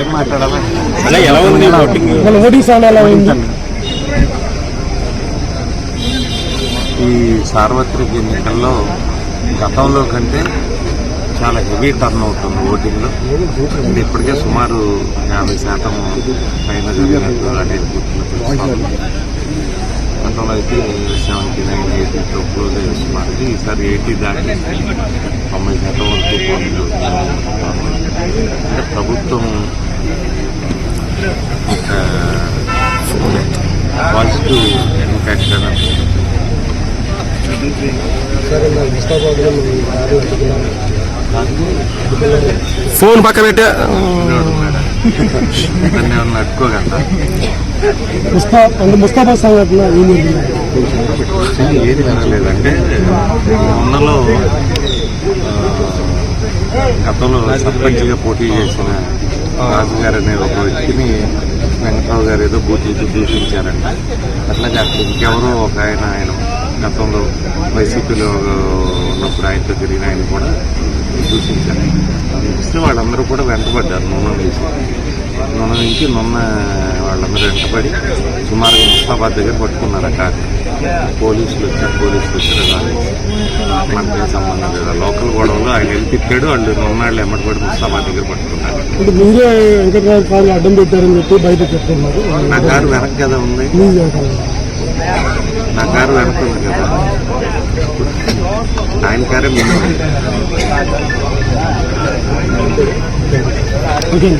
ఏం మాట్లాడాలి? ఎలా ఉంది ఓటింగ్ సౌండ్ ఎలా ఉంది? ఈ సార్వత్రిక ఎన్నికల్లో గతంలో కంటే చాలా హెవీ టర్న్ అవుతుంది ఓటింగ్లో. అంటే ఇప్పటికే సుమారు 50% పైన జరిగినట్టు అనేది గుర్తులు. గతంలో అయితే 79, 80 క్లోజ్ అయ్యే సుమారు. ఈసారి 80 దాటి 90% వరకు పోటీలు. అంటే ప్రభుత్వం ఒక పాజిటివ్ ఇంపాక్ట్ అనేది. ఫోన్ పక్కన పెట్టా దాన్ని ఏమన్నా అట్టుకోగలరా? ముస్తాఫా సంఘటన ఏది వినలేదంటే మొన్నలో గతంలో సర్పంచ్గా పోటీ చేసిన రాజుగారు అనే ఒక వ్యక్తిని వెంకట్రావు గారు ఏదో బూతులతో దూషించారంట. అట్లాగే అక్కడ ఇంకెవరో ఒక ఆయన గతంలో వైసీపీలో ఉన్నప్పుడు ఆయనతో తిరిగిన ఆయన కూడా దూషించారు. చూస్తే వాళ్ళందరూ కూడా వెంటబడ్డారు. నూనె నుంచి వాళ్ళందరూ వెంటబడి సుమారుగా ముస్తాబాద్ దగ్గర పట్టుకున్నారు. ఆ కారు పోలీసులు వచ్చారు. మనకేం సంబంధం లేదు. లోకల్ గొడవలు ఆయన వెళ్ళి తిట్టాడు. వాళ్ళు నొన్నాళ్ళు ఎమ్మటపడి ముస్తాబాద్ దగ్గర పట్టుకున్నారు. మీరే వెంకటరావు కారు అడ్డం పెట్టారని చెప్పి బయట చెప్తున్నారు. నా కారు వెనక కదా ఉంది. నా కారు వెనక ఉంది కదా. ఆయన కారే ముందు ఉంది.